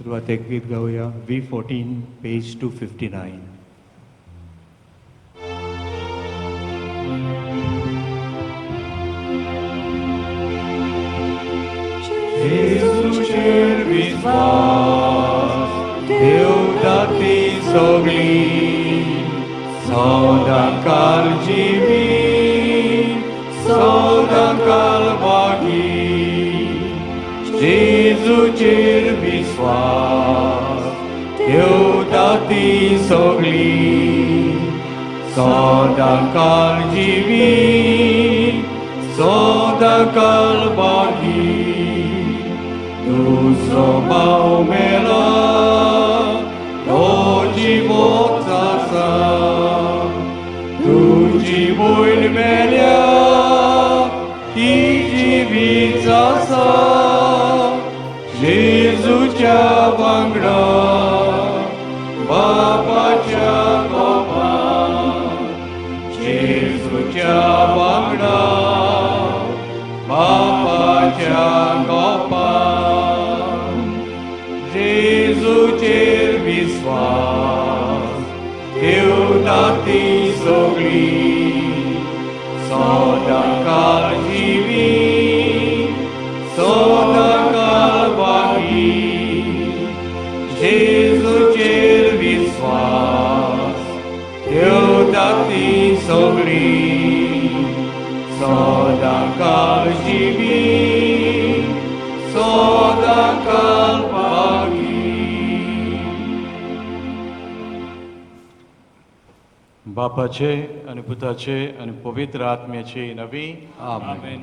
सुरुवात एक गीत गाऊया. V14 page 259. Jezu'चेर विश्वास देवतांची सगळी सदां काल जिवी सदां काल वागी. जेजूचेर विश्वास देवतांची सगळी सदां काल जिवी सदां काल वागी. दुसरो भाव मेला तो जिवोच आसा. तुजी भयण मेल्या ती जिवीच आसा. जेजूच्या वांगडा बापाच्या कोपान. जेजूच्या वांगडा बापाच्या कोपान. जेजूचेर विश्वास देवतांची सगळी सदां काल जिवी सदां काल वागी. जेजूचेर विश्वास देवतांची सगळी सदां काल जिवी सदां काल वागी. बापाचे आनी पुताचे आनी पवित्र आत्म्याची नवी आमेन.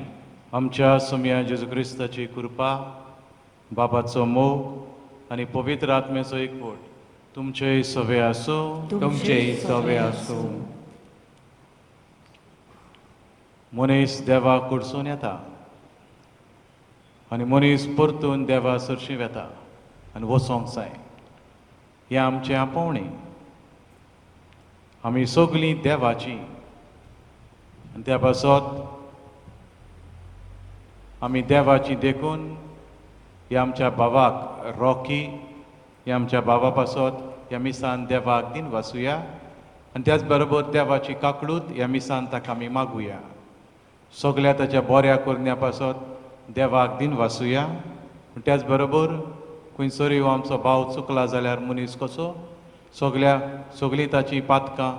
आमच्या सुम्या जेजू क्रिस्ताची कृपा बापाचो मोग आनी पवित्र आत्म्याचो एकवट तुमचे सवे आसूं. तुमचे सवे आसूं. मनीस देवाक कडसून येता आनी मनीस परतून देवा सरशी वेता आनी वचोंक जाय. हें आमचें आपोवणें. आमी सगळीं देवाची आनी त्या पासत आमी देवाची देखून हे आमच्या भावाक रॉकी हे आमच्या भावा पासत ह्या मिसान देवाक दिन वाचुया आनी त्याच बरोबर देवाची काकळूत ह्या मिसान ताका आमी मागुया. सगळ्या ताच्या बऱ्या करण्या पासत देवाक दिन वाचुया. त्याच बरोबर खंयसरूय आमचो भाव चुकला जाल्यार मनीस कसो सगळीं ताची पातकां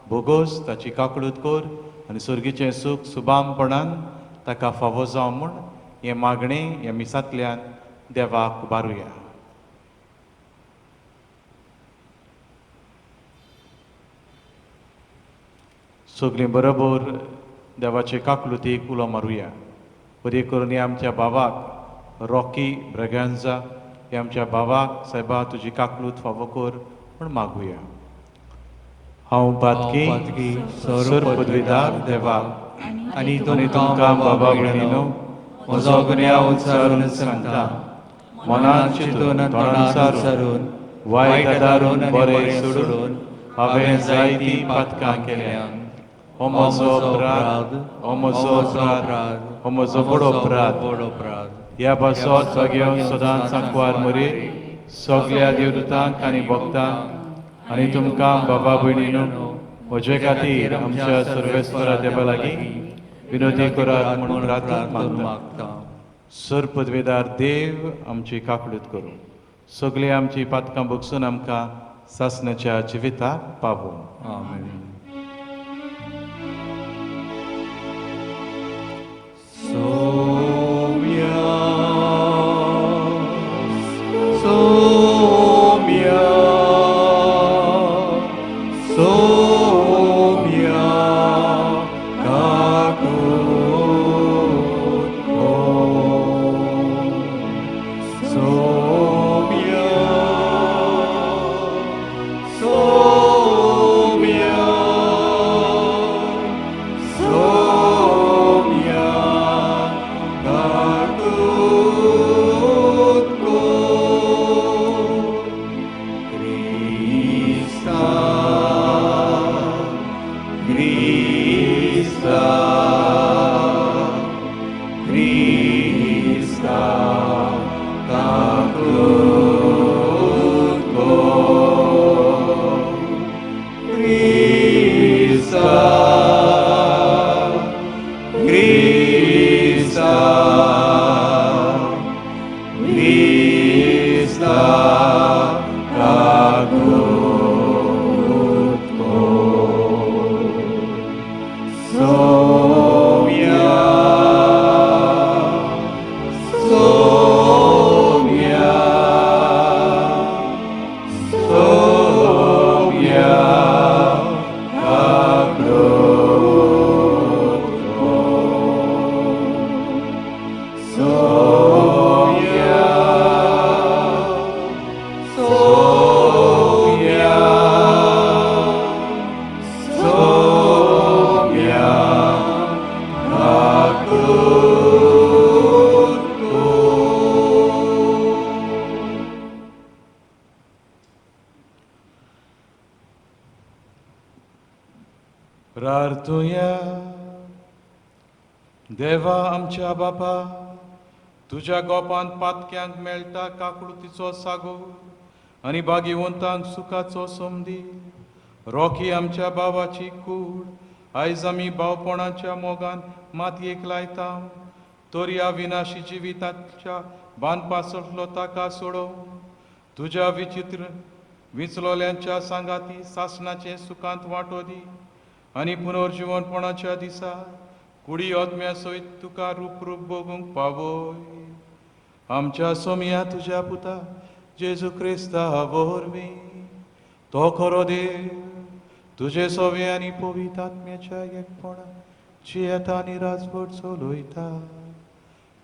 भोगोस ताची काकळूत कर आनी सर्गीचें सूख सुबामपणान ताका फावो जावं म्हूण हें मागणें ह्या मिसांतल्यान देवाक उबारुया. सगळीं बरोबर देवाचे काकळुतीक उलो मारुया. बरी करून हे आमच्या भावाक रॉकी ब्रॅगांझा हे आमच्या भावाक सायबा तुजी काकळूत फावो कर म्हूण मागुया. हांव पातकी सर पदवीदार देवाक आनी तुमकां बाबा भयणीनो म्हजो गुन्यांव उच्चारून सांगता. मनांत चिंतून तोंडार सारून वायट आदारून बरें सोडून हांवें जायतीं पातकां केल्यां. हो म्हजो अपराध हो म्हजो अपराध हो म्हजो बडो अपराध. ह्या पासत जाग्यार सदांच सांकवार मरे सगळ्या देवदूतांक आनी भक्तांक आनी तुमकां बाबा भयणीनो म्हजे खातीर आमच्या सर्वेस्परा देवा लागीं विनोदी करात म्हणून रातीक मागता. सर पदवेदार देव आमची काकळूत करूं. सगळीं आमची पातकां भोगसून आमकां सासणाच्या जिविताक पावूं. आमेन. Christa, ta प्रार्थुया. देवा आमच्या बापा, तुझ्या गोपांत पातक्यांक मेळटा काकुळतीचो सागो आनी बागीवंतांक सुखाचो समधी. रॉकी आमच्या भावाची कूड आयज आमी भावपणाच्या मोगान मातयेक लायता. तोरया विनाशी जिविताच्या बांदपा सुटलो ताका सोडोव. तुज्या विचित्र विचलोल्यांच्या सांगाती सासणाचे सुखांत वांटो दी आनी पुनर्जीवनपणाच्या दिसा कुडी ओतम्या सयत तुका रूप रूप बगूंक पावय. आमच्या सोमिया तुज्या पुता जेजू क्रिस्ता वरवीं तो खरो देव तुजे सोवे आनी पवित्र आत्म्याच्या एकपणा जियेता आनी राजभर चलयता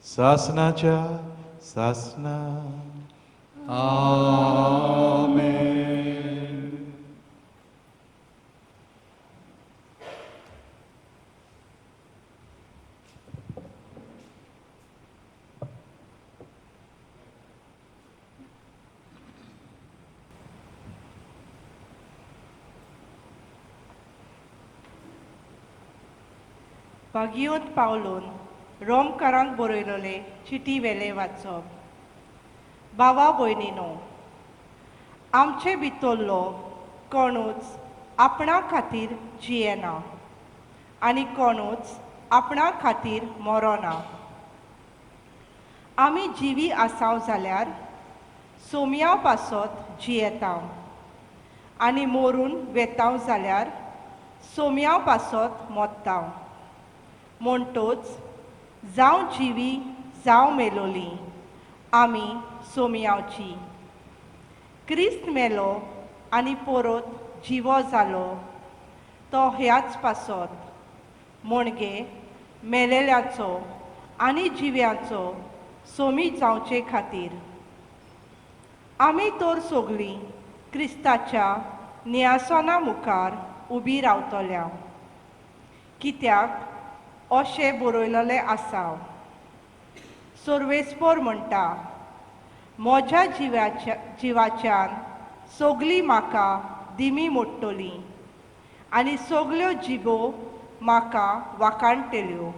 सासणाच्या सासणा. आमेन. भागयोत पावलोन रोमकारांक बरयलोले चिटी वेले वाचप. भावा भयणीनो, आमचे भितरलो कोणूच आपणा खातीर जियेना आनी कोणूच आपणा खातीर मरोना. आमी जिवी आसाव जाल्यार सोमया पासत जियेता आनी मोरून वेताव जाल्यार सोमया पासत मोत्ता. म्हणटोच जावं जिवी जावं मेलोली आमी सोमयावची. क्रिस्त मेलो आनी परत जिवो जालो तो ह्याच पासत म्हणगे मेलेल्याचो आनी जिव्याचो सोमी जावचे खातीर. आमी तर सोगलीं क्रिस्ताच्या न्यासोना मुखार उबी रावतल्या. कित्याक अशें बरयलोलें आसा. सर्वेस्पर म्हणटा, म्हज्या जिवाच्यान सोगली म्हाका दिमी मोडटलीं आनी सोगल्यो जिबो म्हाका वाखाणटल्यो.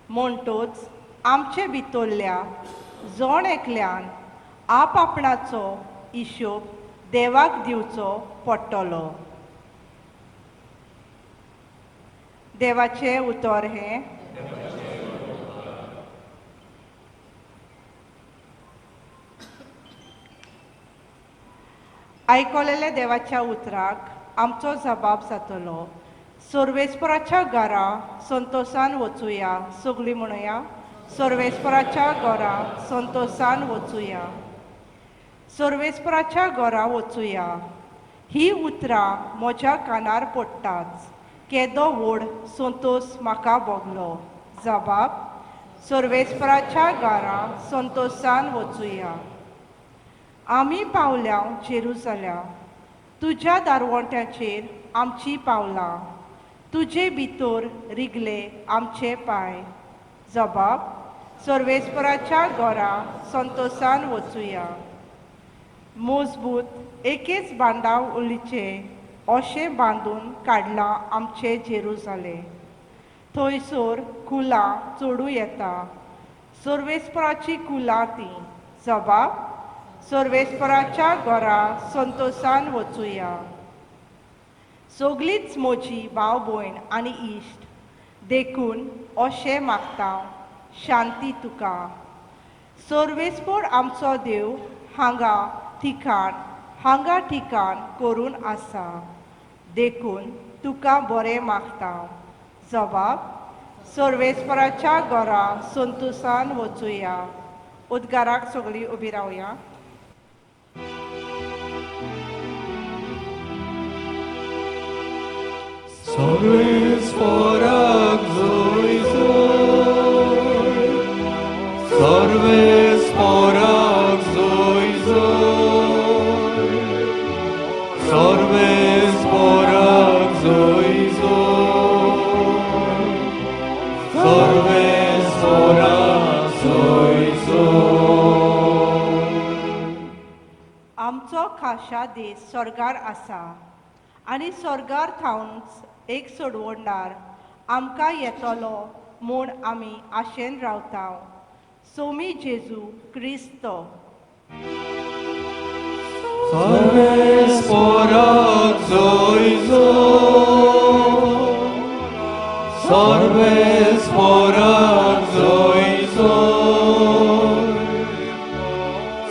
म्हणटोच आमचे भितरल्या जण एकल्यान आपणाचो हिशोब देवाक दिवचो पडटलो. देवाचे उतर हें, आयकलेल्या देवाच्या उतराक आमचो जबाब जातलो. सर्वेस्पराच्या घरा संतोशान वचुया. सगळीं म्हणुया, सर्वेस्पराच्या घरा संतोशान वचुया. सर्वेस्पराच्या घरा वचुया. ही उतरां म्हज्या कानार पडटाच. केदो व्हड संतोश म्हाका भोगलो. जबाब, सर्वेस्पराच्या घरा संतोशान वचुया. आमी पावल्या जेरुसलेम. तुज्या दारवंट्याचेर आमची पावलां. तुजे भितर रिगले आमचे पांय. जबाब, सर्वेस्पराच्या घरा संतोशान वचुया. मजबूत एकेच बांदाव उलीचे अशें बांदून काडलां आमचे जेरुसलेम. थंयसर कुलां चडू येता. सर्वेस्पराची कुलां तीं. जबाब, सर्वेस्पराच्या घरा संतोशान वचुया. सगळींच म्हजी भाव भयण आनी इश्ट देखून अशें मागता, शांती तुका. सर्वेस्पर आमचो देव हांगा ठिकाण करून आसा. देखून तुका बरें मागता. जबाब, सर्वेस्पराच्या घरा संतोशान वचुया. उद्गाराक सगळीं उबी रावया. सर्वेस्पराक जय जय, सर्वेस्पराक जय जय, सर्वेस्पराक जय जय, सर्वेस्पराक जय जय. आमचो खाशा देश स्वर्गार आसा आनी स्वर्गार थावन एक सोडवणदार आमकां येतलो म्हूण आमी आशेन रावता सोमी जेजू क्रिस्त Sarves porak zoi zoi. Sarves porak zoi zoi.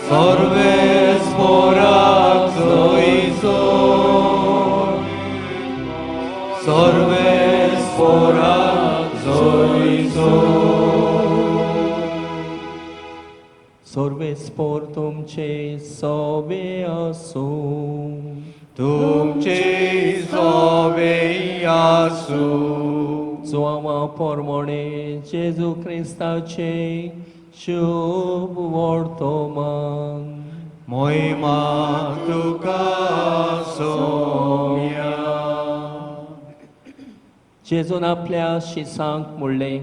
Sarves porak zoi zoi. Sarves porak zoi zoi. सर्वेस्पोर तुमचे सोबे असो तुमचे सोबे आसू जोमा पोरमोणे जेजू क्रिस्ताचे शुभ वर्तमान मोहिमा तुका सोम्या जेजून आपल्या शिसांक म्हणले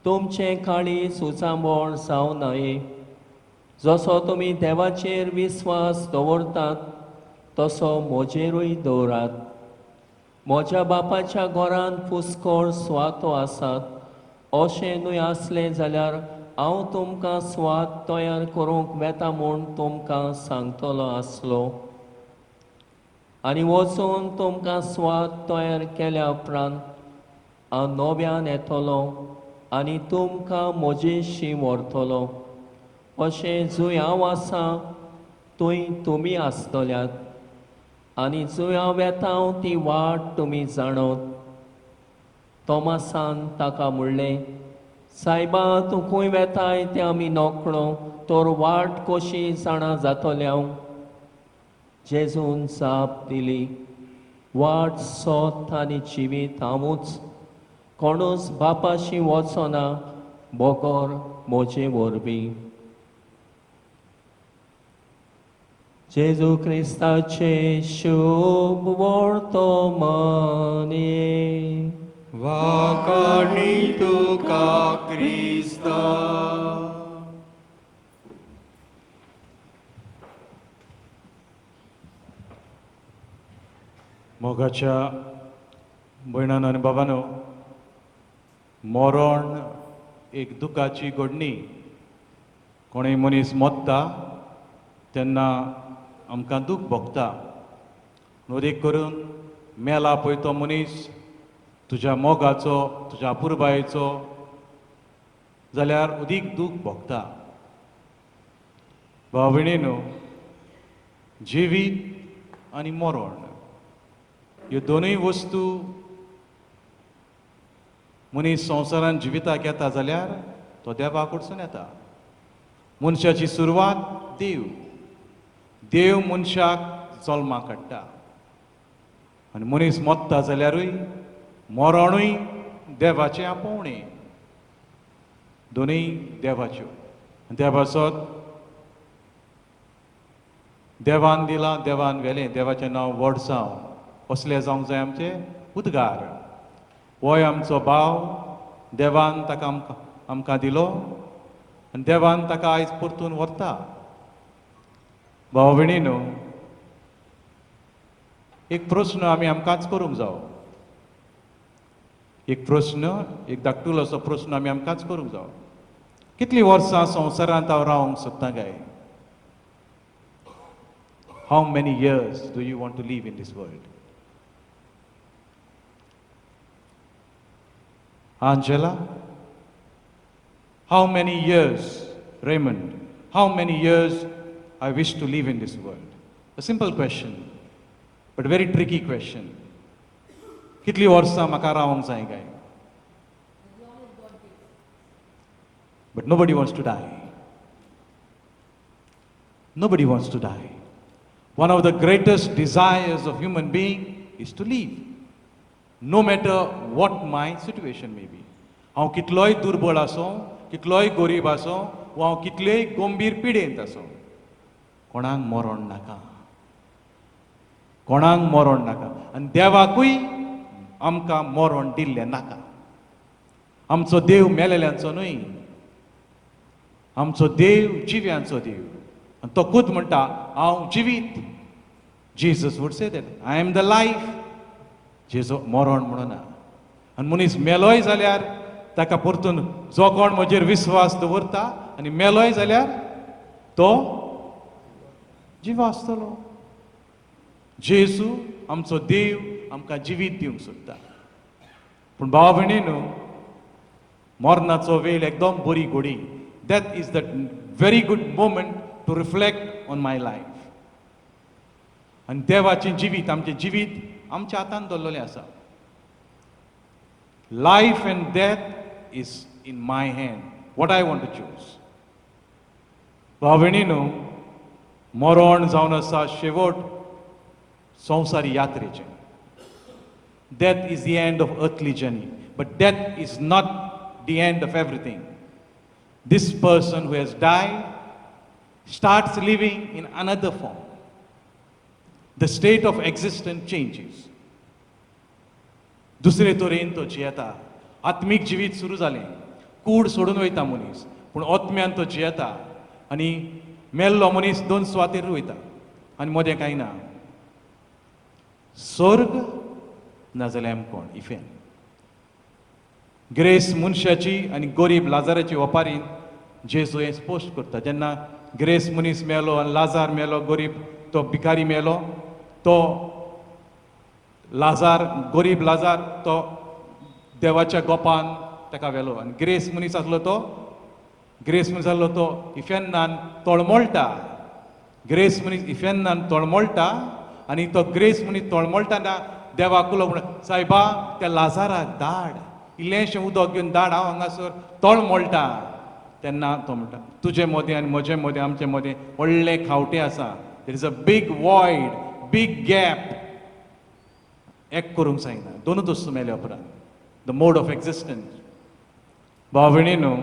तुमचे काळी सुचांबळ जावं नये जसो तुमी देवाचेर विस्वास दवरतात तसो म्हजेरूय दवरात म्हज्या बापाच्या घरांत पुस्कळ सुवातो आसात अशें न्हय आसलें जाल्यार हांव तुमकां स्वाद तयार करूंक वेता म्हूण तुमकां सांगतलो आसलो आनी वचून तुमकां स्वाद तयार केल्या उपरांत हांव नव्यान येतलो आनी तुमकां म्हजेशी व्हरतलो अशें जंय हांव आसा थंय तुमी आसतल्यात आनी जंय हांव येता ती वाट तुमी जाणत तोमासान ताका म्हणलें सायबा तूं खंय वेताय तें आमी नोकळो तर वाट कशी जाणा जातले हांव जेजून जाप दिली वाट सोत आनी जिवीत हांवूच कोणूच बापाशी वचना बोगोर म्हजे वरवीं जेजू क्रिस्ताचे शुभ वर्तमान वाकाणी तुका क्रिस्ता मोगाच्या भयणान आनी बाबानो मरण एक दुखाची घडणी कोणूय मनीस मोत्ता तेन्ना आमकां दूख भोगता देखीक करून मेला पळय तो मनीस तुज्या मोगाचो तुज्या पुरबायेचो जाल्यार अदीक दूख भोगता भाव भयणीनो जिवीत आनी मरण ह्यो दोनूय वस्तू मनीस संवसारान जिविताक येता जाल्यार तो देवा कडसून येता मनशाची सुरवात देव देव मनशाक जल्माक हाडटा आनी मनीस मोत्ता जाल्यारूय मरणूय देवाचें आपोवणें दोनूय देवाच्यो त्या पासत देवान दिलां देवान व्हेलें देवाचें नांव व्हड जावं असलें जावंक जाय आमचें उद्गार होय आमचो भाव देवान ताका आमकां दिलो आनी देवान ताका आयज परतून व्हरता भाव भयणीनो एक प्रस्न आमी आमकांच करूंक जावो एक प्रस्न एक धाकटुलो असो प्रस्न आमी आमकांच करूंक जावो कितलीं वर्सां संवसारांत हांव रावंक सोदतां काय how many years do you want to live in this world Angela, how many years, Raymond, how many years I wish to live in this world? A simple question, but a very tricky question. कितली वर्सां म्हाका रावंक जाय काय? But nobody wants to die. Nobody wants to die. One of the greatest desires of human being is to live. No matter what my situation may be. हांव कितलोय दुर्बळ आसूं कितलोय गरीब आसूं वा हांव कितलेय गंभीर पिडेंत आसूं कोणाक मरण नाका कोणाक मरण नाका आनी देवाकूय आमकां मरण दिल्लें नाका आमचो देव मेलेल्यांचो न्हय आमचो देव जिव्यांचो देव आनी तो खूद म्हणटा हांव जिवीत Jesus would say that, I am the life. Jeju मरण म्हणून आनी मनीस मेलोय जाल्यार ताका परतून जो कोण म्हजेर विस्वास दवरता आनी मेलोय जाल्यार तो जिवा आसतलो. जेजू आमचो देव आमकां जिवीत दिवंक सोदता. पूण भावा भयणीनो, मरणाचो वेळ एकदम बरी घडी. That is the very good moment to reflect on my life. आनी देवाचें जिवीत, आमचें जिवीत आमच्या हातान दवरलेलें आसा. Life and death is in my hand. What I want to choose. भावा भयणीनो, मरण जावन आसा शेवट संवसारी यात्रेचें. Death is the end of earthly journey, but death is not the end of everything. This person who has died starts living in another form. The state of existence changes. दुसरे तरेन तो जियेता. आत्मीक जिवीत सुरू जालें. कूड सोडून वयता मनीस, पूण आत्म्यान तो जियेता. आनी मेल्लो मनीस दोन सुवातेर वयता आनी मदें कांय ना. स्वर्ग नाजाल्यार कोण इफेन. ग्रेस मनशाची आनी गरीब लाजाराची ओपारीन जेजू हें स्पोश्ट करता. जेन्ना ग्रेस मनीस मेलो आनी लाजार मेलो, गरीब तो भिकारी मेलो, तो लाजार, गरीब लाजार तो देवाच्या गोपान ताका व्हेलो. आनी ग्रेस मनीस आसलो तो इफेन्नान तळमळटा. ग्रेस मनीस इफेन्नान तळमळटा आनी तो ग्रेस मनीस तळमळटाना देवाक उलो म्हण, सायबा त्या लाजाराक धाड, इल्लेंशें उदक घेवन धाड, हांव हांगासर तळमळटा. तेन्ना तो म्हणटा, तुजे मदें आनी म्हजे मदें, आमचे मदें व्हडलें खावटें आसा. There is a big void, big gap. एक करूंक जायना. दोनूच वस्तू मेल्या उपरांत. The mode of existence. भाव भयणीनो,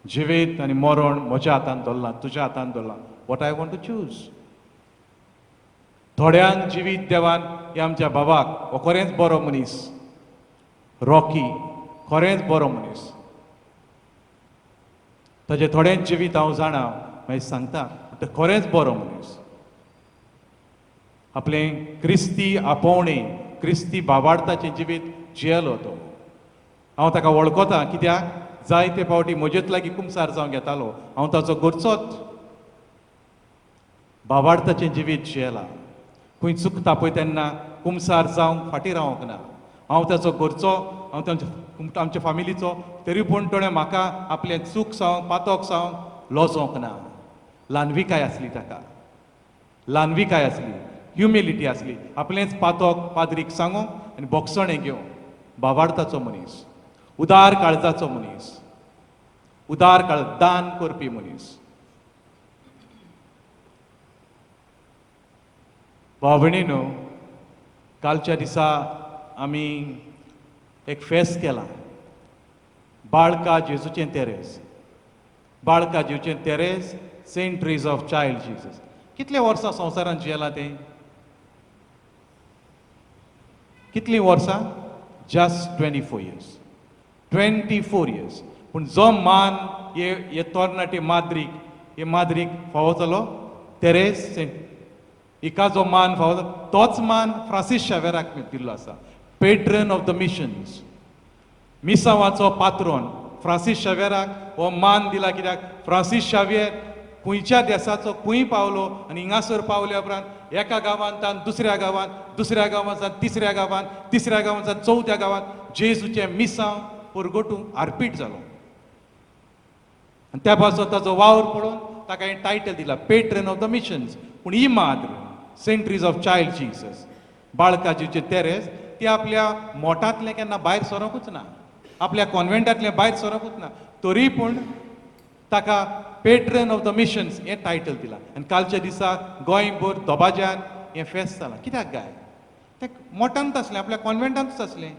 जिवीत आनी मरण म्हज्या हातान दवरलां, तुज्या हातान दवरलां. What I want to choose. थोड्यांक जिवीत देवान हे आमच्या बाबाक, हो खरेंच बरो मनीस, रॉकी खरेंच बरो मनीस. ताजें थोडेंच जिवीत हांव जाणा, मागीर सांगता तो खरेंच बरो मनीस. आपलें क्रिस्ती आपोवणें, क्रिस्ती बाबार्थाचें जिवीत जियेलो तो. हांव ताका वळखता, कित्याक जायते फावटी म्हजेच लागीं कुमसार जावंक येतालो. हांव ताचो घरचोच. बाबार्थाचें जिवीत जियेलां. खंय चुकता पळय तेन्ना कुमसार जावंक फाटीं रावंक ना. हांव ताचो घरचो, हांव आमच्या फामिलीचो, तरी पूण ताणें म्हाका आपलें चूक जावंक, पातोक जावंक लोजोंक ना. ल्हानविकाय आसली ताका. ल्हानविकाय आसली, ह्युमिलिटी आसली. आपलेंच पातोक पाद्रीक सांगूंक आनी बोगसणें घेवंक. बाबार्थाचो मनीस, उदार काळजाचो मनीस, उदार दान करपी मनीस. भाव भयणीनो, कालच्या दिसा आमी एक फेस्त केलां. बाळका जेजूचें तेरेस. बाळका जेजूचें तेरेस, Saint Therese of child Jesus. कितले वर्सां संवसारांत जियेलां तें? कितलीं वर्सां? Just 24 years. 24 years. पूण जो मान हे तोरणाटे माद्रीक, हे माद्रीक फावो जालो तेरेस सेंट. हिका जो मान फावो तोच मान फ्रांसीस शावेराक दिल्लो आसा. Patron of the missions. मिसांवाचो पात्रोन फ्रांसीस शावेराक हो मान दिला. कित्याक फ्रांसीस शावेर खंयच्या देशाचो खंय पावलो आनी हिंगासर पावल्या उपरांत एका गांवांतल्यान दुसऱ्या गांवांत, दुसऱ्या गांवांतल्यान तिसऱ्या गांवांत, तिसऱ्या गांवांतल्यान चवथ्या गांवांत जेजूचें मिसांव परगटूंक आर्पीट जालो. आनी त्या पासून ताचो वावर पळोवन ताका हें टायटल दिलां, पेट्रन ऑफ द मिशन्स. पूण ही माद्र, Saint Therese of child Jesus, बाळकाजीचे तेरेस, ती आपल्या मोठांतलें केन्ना भायर सरोंकूच ना, आपल्या कॉन्व्हेंटांतलें भायर सरोंकूच ना. तरी पूण ताका पेट्रन ऑफ द मिशन्स हें टायटल दिलां. आनी कालच्या दिसा गोंयभर दोबाज्यान हें फेस्त जालां. कित्याक गाय? तें मोठांत आसलें, आपल्या कॉन्व्हेंटांतूच आसलें.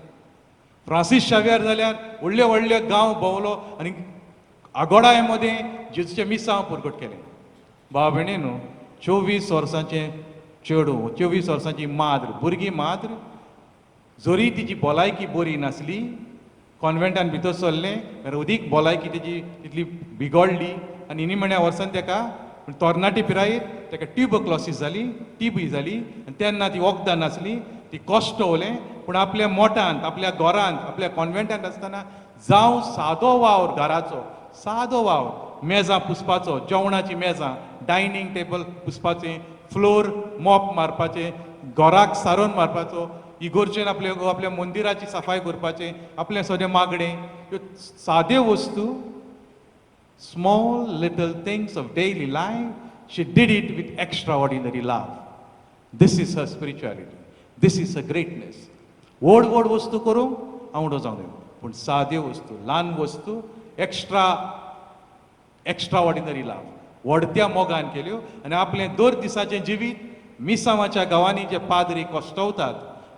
फ्रांसीस शावेर जाल्यार व्हडले व्हडले गांव भोंवलो आनी आगोडाय मदें जेजूचें मिसांव परगट केलें. भाव भयणीनो, 24 वर्सांचें चेडूं, 24 वर्सांची माद्र, भुरगी माद्र, जरी तिची भलायकी बरी नासली, कॉन्व्हेंटान भितर सरलें, अदीक भलायकी तेजी तितली बिगडली आनी निमण्या वर्सान ताका पूण तरणाटी पिरायेर ताका ट्युबरक्लोसीस जाली, टीबी जाली आनी तेन्ना ती वखदां नासली, ती कश्ट वलें. पूण आपल्या मोठांत, आपल्या घरांत, आपल्या कॉन्व्हेंटांत आसतना जावं सादो वावर घराचो, सादो वावर, मेजां पुसपाचो, जेवणाची मेजां, डायनींग टेबल पुसपाचें, फ्लोर मॉप मारपाचें, घराक सारोन मारपाचो, इगोर्जेन आपल्या मंदिराची सफाई करपाचें, आपलें सगळें मागणें, ह्यो साद्यो वस्तू, small little things of daily life, she did it with extraordinary love. This is her spirituality. This is her greatness. व्हड व्हड वस्तू करूंक आवडो जावं न्हय, पूण साद्यो वस्तू, ल्हान वस्तू, एक्स्ट्रा ऑर्डिनरी लाव व्हडत्या मोगान केल्यो. आनी आपलें दर दिसाचें जिवीत मिसांवाच्या गांवांनी जे पाद्री कश्टवतात,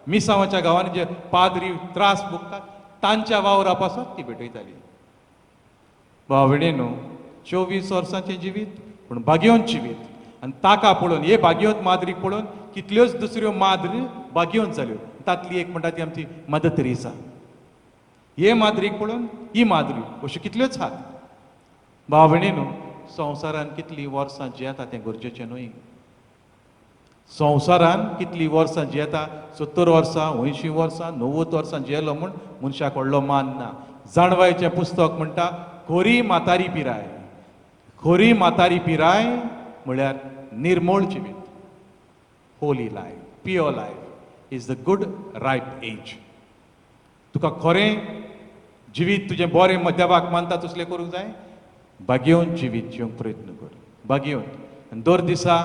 मिसांवाच्या गांवांनी जे पाद्री त्रास भोगतात, तांच्या वावरा पासून ती भेटयताली. भावणेनो, 24 वर्सांचें जिवीत, पूण भाग्यवंत जिवीत. आनी ताका पळोवन, हे भाग्यवंत माद्रीक पळोवन कितल्योच दुसऱ्यो माद्री भाग्यवंत जाल्यो. तातली एक म्हणटा ती आमची मदर तेरेसा. हे माद्रीक पळोवन ही माद्री, अश्यो कितल्योच आहात. भावणेनो, संवसारान कितलीं वर्सां जियेता तें गरजेचें न्हय. संवसारान कितलीं वर्सां जियेता, 70 वर्सां, 80 वर्सां, 90 वर्सां जियेलो म्हूण मनशाक व्हडलो मान ना. जाणवायेचें पुस्तक म्हणटा खरी म्हातारी पिराय. खरी म्हातारी पिराय म्हळ्यार निर्मळ जिवीत, holy life, pure life is the good right age. तुका खरें जिवीत तुजें बरें देवाक मानता तसलें करूंक जाय. भाग्यवंत जिवीत जिवंक प्रयत्न कर, भाग्यवंत. आनी दर दिसा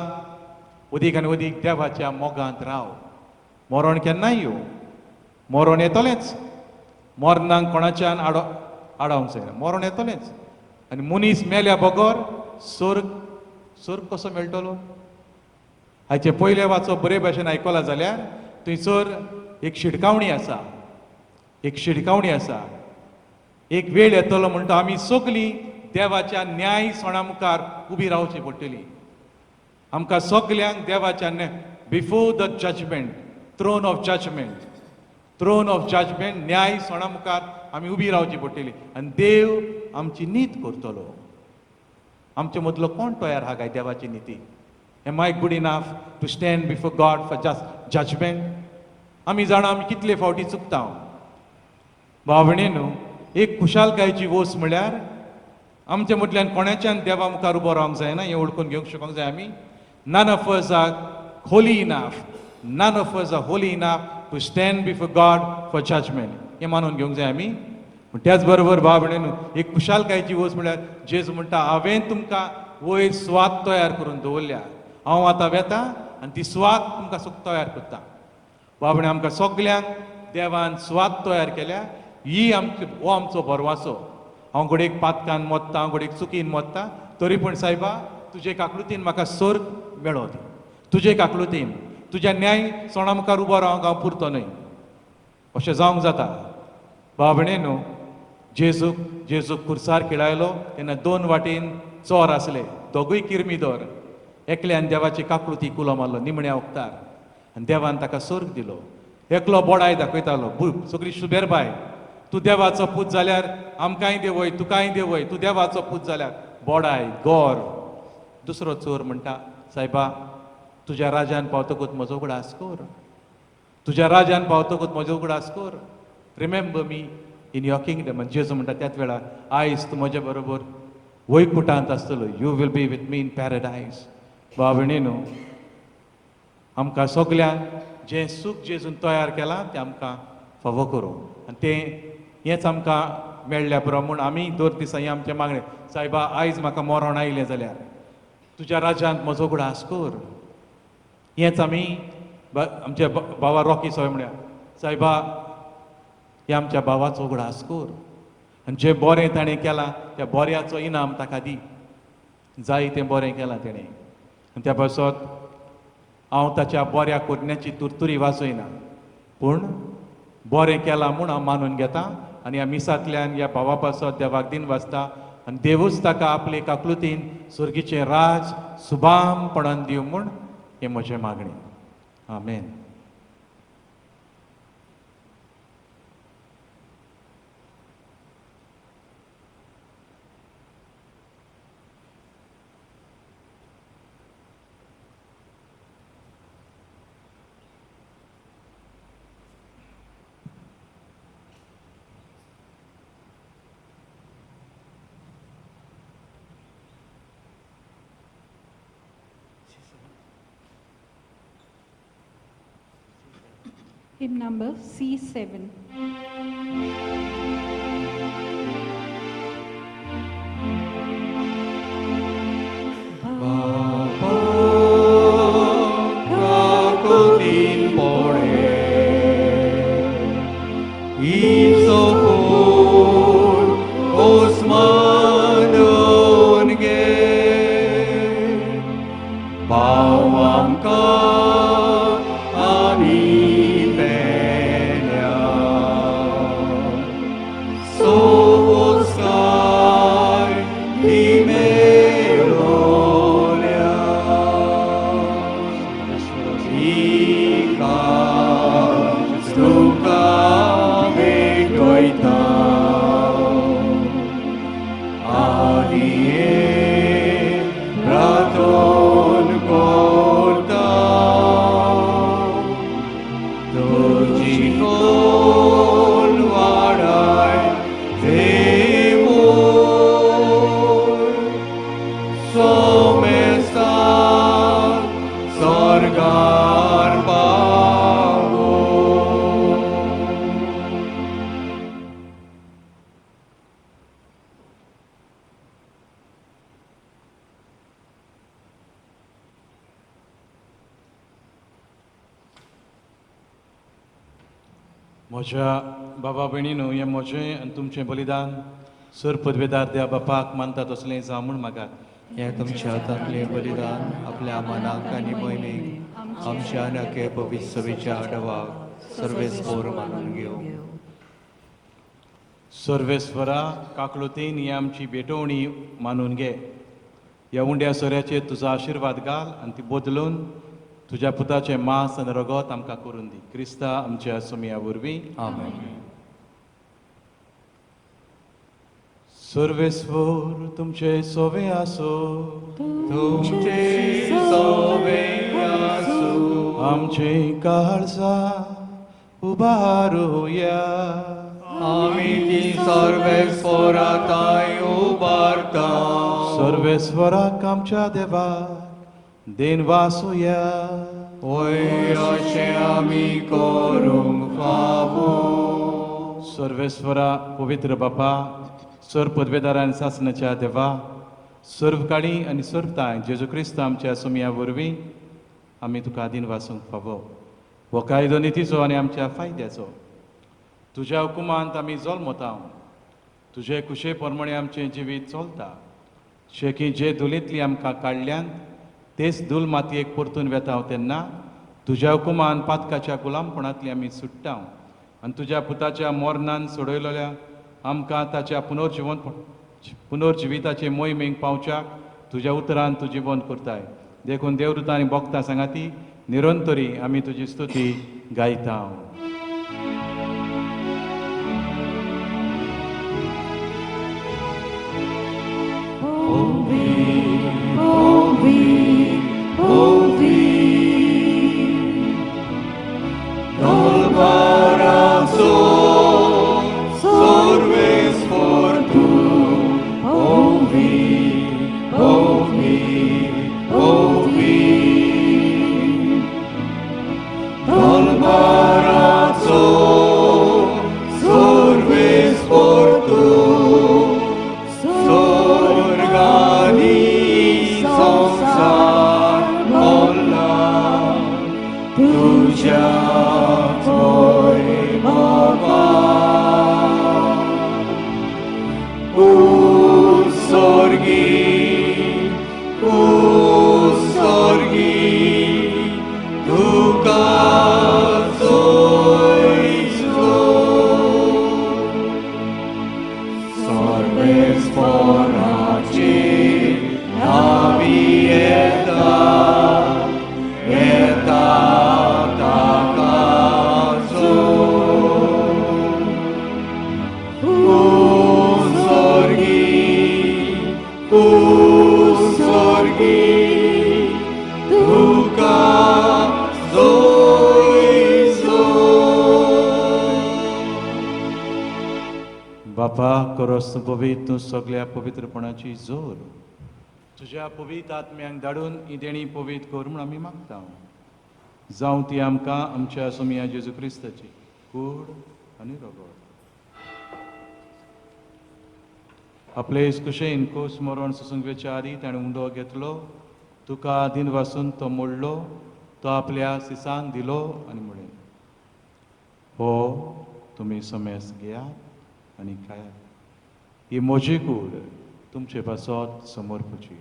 अदीक आनी अदीक देवाच्या मोगांत राव. मरण केन्नाय येवं, मरण येतलेंच. मरणांक कोणाच्यान आडावंक जायना, मरण येतलेंच. आनी मनीस मेल्या बगर स्वर्ग कसो मेळटलो. हाचे पयले वाचो बरे भाशेन आयकला जाल्यार थंयसर एक शिडकावणी आसा, एक शिडकावणी आसा. एक वेळ येतलो म्हणटा आमी सगलीं देवाच्या न्याय सणा मुखार उबी रावची पडटलीं. आमकां सगल्यांक देवाच्या before the judgement, throne of judgement, न्याय सणा मुखार आमी उबी रावची पडटलीं. आनी देव आमची नीत करतलो. आमचे मदलो कोण तयार आहा काय देवाची निती? Am I good enough to stand before God for judgment? आमी जाणा आमी कितले फावटी चुकता. भावणेनो, एक खुशालकायेची वोस म्हळ्यार आमच्या मदल्यान कोणाच्यान देवा मुखार उबो रावंक जायना, हें ओळखून घेवंक शकूंक जाय आमी. None of us are holy enough. None of us are holy enough to stand before God for judgment. हें मानून घेवंक जाय आमी. त्याच बरोबर भावणेन एक खुशालकायेची वोस म्हळ्यार जेजू म्हणटा हांवें तुमकां वयर स्वात तयार करून दवरल्या. हांव आतां वेता आनी ती स्वात तुमकां तयार करता. भावणे आमकां सगल्यांक देवान स्वात तयार केल्या. ही हो आमचो भरवासो. हांव घडयेक पातकान मोत्ता, हांव घडयेक चुकीन मोत्ता, तरी पूण सायबा तुजे काकलुतीन म्हाका स्वर्ग मेळो दी. तुजे काकलुतीन तुज्या न्याय सणा मुखार उबो रावंक हांव पुरतो न्हय. अशें जावंक जाता. भावणेनो, जेजूक खुर्सार खेळायलो तेन्ना 2 वाटेन चोर आसले, दोगूय किरमीदोर. एकल्यान देवाची काकलुती कुलो मारलो निमण्या वक्तार आनी देवान ताका स्वर्ग दिलो. एकलो बोडाय दाखयतालो, सगळी शुबेर बाय, तूं देवाचो पूत जाल्यार आमकांय देवय, तुकाय देवय. तूं देवाचो पूत जाल्यार बोडाय, गोर. दुसरो चोर म्हणटा सायबा तुज्या राजान पावतकूच म्हजो उगडास कर. तुज्या राजान पावतकूच म्हजो उगडास कर. Remember me in your kingdom. आनी जेजू म्हणटा त्याच वेळार आयज तूं म्हजे बरोबर वैकुंठांत आसतलो. You will be with me in paradise. भावणेनो, आमकां सगल्यांक जें सूख जेजून तयार केलां तें आमकां फावो करूं. आनी हेंच आमकां मेळ्ळ्या पुरो म्हूण आमी दर दिसा हें आमचें मागणें. सायबा आयज म्हाका मरण आयलें जाल्यार तुज्या राज्यांत म्हजो उगडास कर. हेंच आमी आमच्या भावा रॉकी सवय म्हळ्यार सायबा हे आमच्या भावाचो उगडास कर. आनी जें बरें ताणें केलां त्या बऱ्याचो इनाम ताका दी. जाय तें बरें केलां तेणें. आनी त्या पासत हांव ताच्या बऱ्या करण्याची तुरतुरी वाचयना, पूण बरें केलां म्हूण हांव मानून घेतां. आनी ह्या मिसांतल्यान ह्या भावा पासत देवाक दिन वाचता. आनी देवूच ताका आपले काकलुतीन सुर्गीचें राज सुभामपणान दिवं म्हूण हें म्हजें मागणें. आमेन. Hymn number C7. Kakutin pore Isopur Osmanon ge Bawam ka ani penya So sky Imerolia Ika Stuka Vegoita Adie Raton Kota Tujikon Varai Temur Somesta Sargar Pavo म्हज्या बाबा भयणीनो हें म्हजें आनी तुमचें बलिदान सर पदवेदार देवा बापाक मानता तसलें जावं म्हूण म्हाका हे तुमच्या हातांतलें बलिदान आपल्या मनाक आनी मोहिमेक आमच्या नखे पवित्र सभेच्या आडवाक सर्वेस्पोर मानून घेवं सर्वेस्वरा काकलोतेन ही आमची भेटवणी मानून घे ह्या उंड्या सोऱ्याचेर तुजो आशिर्वाद घाल आनी ती बदलून तुज्या पुताचें मांस आनी रगत आमकां करून दी क्रिस्ता आमच्या सुमया वरवीं आमेन सर्वेस्वर तुमचे सोवे आसो तुमचे सोवे आसूं आमचे काळजा उबारुया आमी ती सर्वेस्पोराताय उबारता सर्वेस्वराक आमच्या देवाक देन वासुया ओय अशें आमी करूंक फावो सर्वेस्वरा पवित्र बापा सर पदवेदारान सासणाच्या देवा सर्वकाळी आनी सर्वताय जेजू क्रिस्त आमच्या सुमया वरवीं आमी तुका दिन वासूंक फावो हो कायदो नितीचो आनी आमच्या फायद्याचो तुज्या हुकुमांत आमी जल्मता तुजे कुशे प्रमाणे आमचें जिवीत चलता शेकी जे दुलींतली आमकां काडल्यान तेच दूल मातयेक परतून वेता तेन्ना तुज्या हुकुमान पातकाच्या गुलामपणांतली आमी सुट्टा आनी तुज्या पुताच्या मोरणान सोडयलेल्या आमकां ताच्या पुनर्जिविताचे मोहिमेक पावच्याक तुज्या उतरान तूं जिवन करताय देखून देवदूतां आनी भक्तां सांगाती निरंतरी आमी तुजी स्तुती गायता बापा करोस पवित्र तूं सगळ्या पवित्रपणाची जोर तुज्या पवित्र आत्म्यांक धाडून ही देणी पवित्र कर म्हूण आमी मागता जावं ती आमकां आमच्या सुमिया जेजू क्रिस्ताची कूड आनी रगत. आपले कुशेन कोस मरण सुसूंक विचारी ताणें उंडो घेतलो, तुका दिन वासून तो मोडलो, तो आपल्या सिसांक दिलो आनी म्हळें, हो तुमी समेस घेयात आनी खायात. ही म्हजी कूड तुमचे पासत समर्पूची.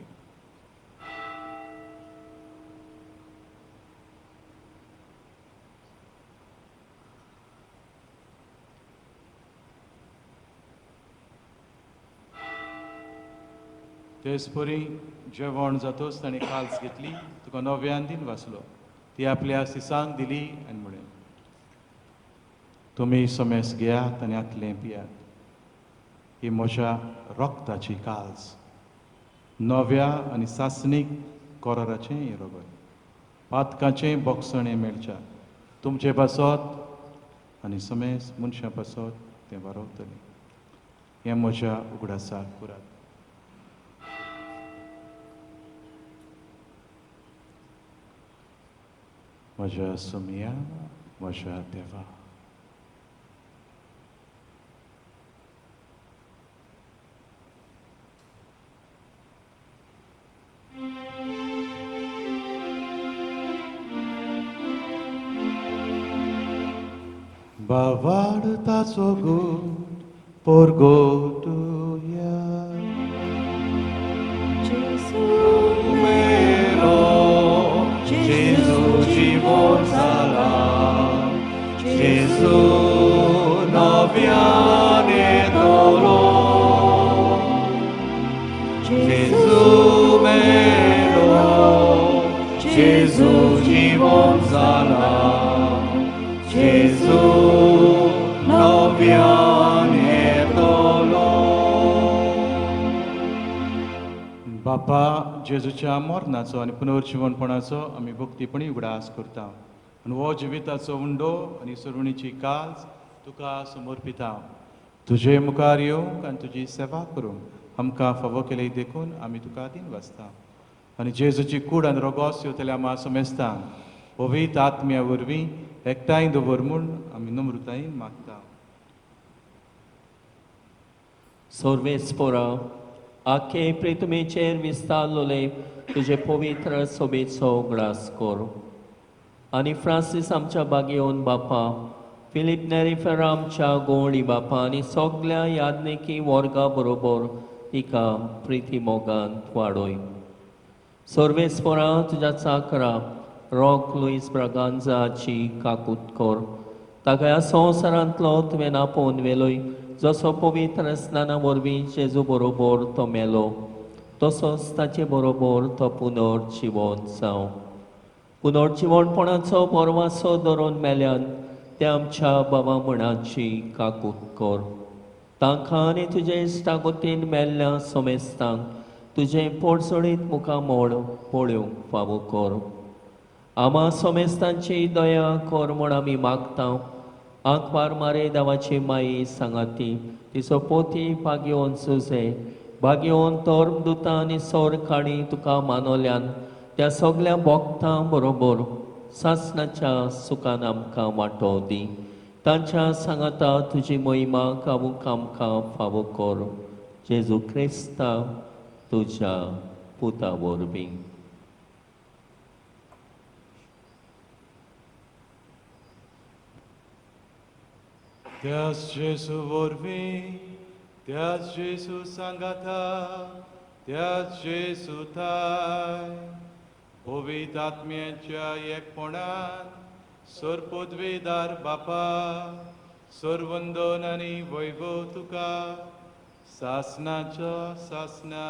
तेच परी जेवण जातोच ताणें काल्स घेतली, तुका नव्यान दिन वाचलो, ती आपल्या सिसांक दिली आनी म्हळें, तुमी समेस घेयात आनी आतलें पियात. ही म्हज्या रक्ताची काल्स, नव्या आनी सासणीक कोराराचें हें रगत, पातकाचें बोगसणें मेळच्या तुमचे पासत आनी समेस मनशां पासत तें वारवतलें. हें म्हज्या उगडासाक पुरात. म्हज्या सुमिया, म्हज्या देवा. Bavartaso good por gotuya. Mero, Jesu জীবন সারা, Jesu noviane dolo, Jesu mero, Jesu জীবন সারা, Jesu noviane dolo. बापा जेजूच्या मरणाचो आनी पुनर्जीवनपणाचो आमी भक्तीपणी उगडास करता आनी हो जिविताचो उंडो आनी सरवणीची काल्स तुका समर्पिता. तुजे मुखार येवंक आनी तुजी सेवा करूंक आमकां फावो केले देखून आमी तुका दिन वाचता आनी जेजूची कूड आनी रगत येवतले आमी समेस्ता पवित्र आत्म्या वरवीं एकठांय दवर म्हूण आमी नम्रतायेन मागता. सर्वेस्परा आखे प्रितमेचेर विस्तारलोले तुजे पवित्र सोबेचो ग्रास कर आनी फ्रांसीस आमच्या बागेवन बापा, फिलीप नेरिफेरा आमच्या गोवळी बापा आनी सगळ्या यादनेकी वर्गा बरोबर तिका प्रिती मोगांत वाडोय. सर्वेस्परा तुज्या चाकरा रॉक लुईस ब्रागांजाची काकूट कर. ताका ह्या संवसारांतलो तुवें आपोवन वेलोय, जसो पवित्र स्नाना वरवीं जेजू बरोबर तो मेलो, तसोच ताचे बरोबर तो पुनर्जीवन जावं. पुनर्जीवनपणाचो परवासो धरून मेल्यान ते आमच्या बाबा मणाची काकूट कर. तांकां आनी तुजे इश्टागोतीन मेल्ल्या समेस्तांक तुजें पोडसोळीत मुखामोड पळोवंक फावो कर. आमा समेस्तांची दया कर म्हूण आमी मागता. आंकवार मारे देवाची माई सांगाती तिचो पोती भाग्योन सुजे भाग्योन तोर्म दुतां आनी सोर काणी तुका मानोल्यान त्या सगळ्या भोगतां बरोबर सासणाच्या सुखान आमकां वांटो दी. तांच्या सांगाता तुजी महिमा कावूंक आमकां फावो कर. जेजू क्रिस्ता तुज्या पुता वरवीं. त्याच जेजू वरवीं, त्याच जेजू सांगाता, त्याच जेजू थाय, पवित्र आत्म्याच्या एकपणान सरपदवेदार बापा, सर्वंदन आनी वैभव तुका सासणाच्या सासना.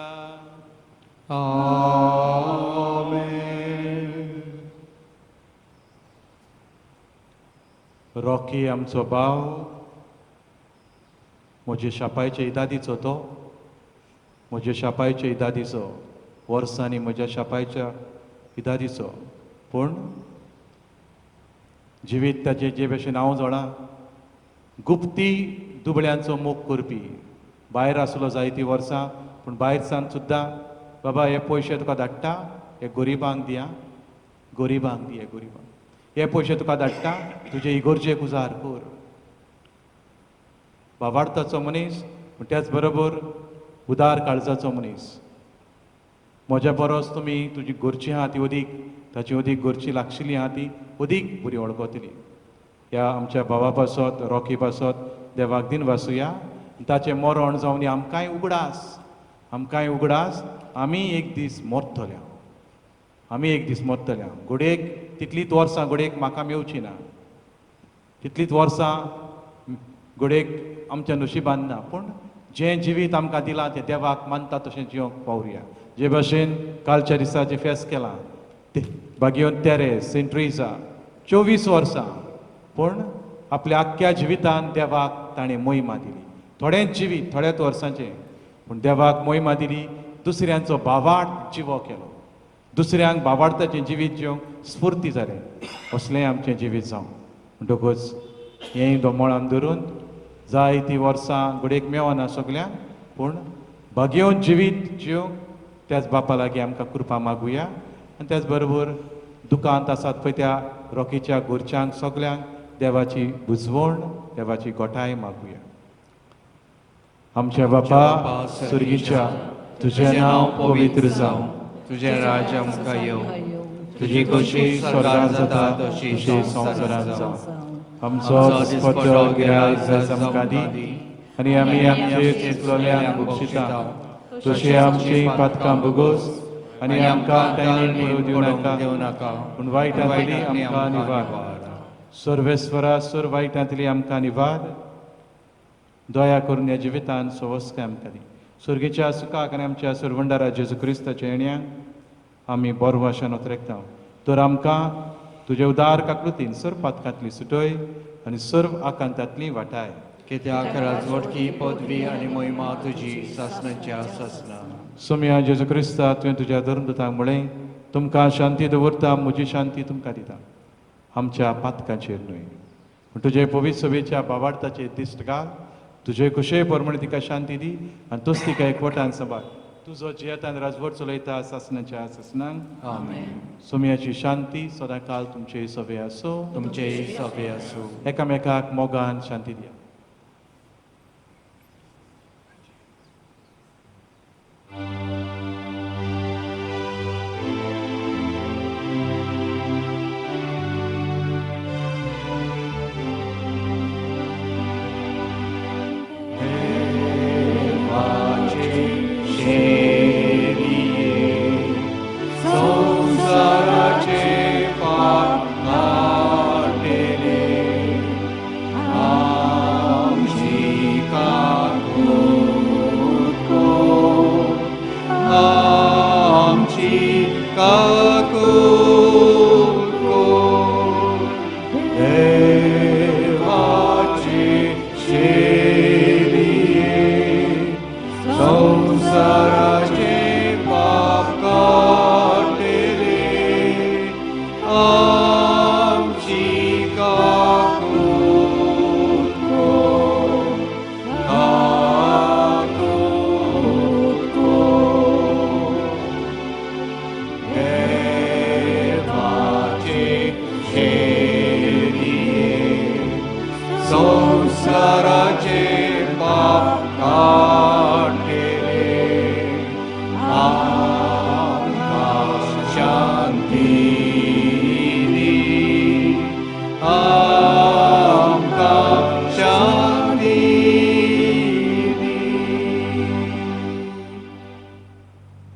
रॉकी आमचो भाव, म्हजे शापायचे इदादीचो तो, म्हजे शापायचे इदादीचो, वर्सांनी म्हज्या शापायच्या इदादीचो, पूण जिवीत ताचे जे भशेन हांव जोडा, गुप्ती दुबळ्यांचो मोग करपी, भायर आसलो जायतीं वर्सां, पूण भायर सावन सुद्दां बाबा हे पयशे तुका धाडटा, हे गरिबांक दिया, गरिबांक दी, हे गरिबांक. हे पयशे तुका धाडटा तुजे इगोर्जेक उजार कर. भावार्थाचो मनीस त्याच बरोबर उदार काळजाचो मनीस. म्हज्या परस तुमी तुजी घरचीं आहा ती अदीक ताची अदीक घरची लागशिल्लीं आहा ती अदीक बरी वळखतली. ह्या आमच्या भावा पासत रॉकी पासत देवाक दिन वासुया. ताचें मरण जावन आमकांय उगडास आमी एक दीस मरतल्या. आमी एक दीस मरतल्या. घोडेक तितलींच वर्सां घोडेक म्हाका मेवची ना. तितलींच वर्सां घोडेक आमच्या नशिबान ना. पूण जें जिवीत आमकां दिलां तें देवाक मानता तशें जिवंक पावुया. जे भाशेन कालच्या दिसा जें फेस्त केलां ते बागियोन तेरेस सेंट ट्रेसा 24 वर्सां पूण आपल्या आख्ख्या जिवितान देवाक ताणें मोहिमा दिली. थोडेंच जिवीत थोड्याच वर्सांचें पूण देवाक मोहिमा दिली. दुसऱ्यांचो भावार्थ जिवो केलो. दुसऱ्यांक भावार्थाचें जिवीत जिवंक स्फूर्ती जालें. असलें आमचें जिवीत जावं म्हणटकूच हेंय दोमोळान धरून जायतीं वर्सां घोडेक मेवना सगल्यांक पूण भाग्यवन जिवीत जिवंक त्याच बापा लागीं आमकां कृपा मागुया. आनी त्याच बरोबर दुखांत आसात पळय त्या रॉकीच्या घरच्यांक सगल्यांक देवाची बुजवण देवाची गोठाय मागुया. आमच्या बापा सुर्गीच्या तुजें नांव पवित्र जावं. तुजें राज्य आमकां येवं. तुजी कशी स्वर्गांत जाता तशी संवसारांत जावं. आमचो दिसपट्टो गिरायक आयज आमकां दी आनी आमी आमचे चिंतलोल्यांक बक्षिता तशी आमची पातकां भोगोस आनी आमकां कांयन पडूं दिवं नाका पूण वायटांतली आमकां निवार. सर्वेस्वरा सुर वायटांतली आमकां निवार. दया करून ह्या जिवितान सवस्काय आमकां दी. सुर्गेच्या सुखाक आनी आमच्या सुरवंडारा जेजू क्रिस्ताच्या येण्याक आमी बरो भाशेन उतरेकता. तर आमकां तुजे उदार काकृतीन सर्व पातकांतली सुटय आनी सर्व आकांतांतली वाटाय. कित्याक राजवटकी पदवी आनी मोहिमा तुजी सासणाच्या सासना. सोम्या जेजू क्रिस्ता तुवें तुज्या धर्मदुतांक म्हळें तुमकां शांती दवरता म्हजी शांती तुमकां दिता. आमच्या पातकांचेर न्हय पूण तुजे पवित्र सभेच्या भावार्थाचेर दिश्ट घाल. तुजे कुशे परमणे तिका शांती दी आनी तूच तिका एकवटान सांबाळ. तुजो जियेतान राजवट चलयता सासणाच्या सासनांक. आमेन. सोम्याची शांती सदां काल तुमचे सभे आसूं. तुमचे सभे आसूं. एकामेकाक मोगान शांती दिया.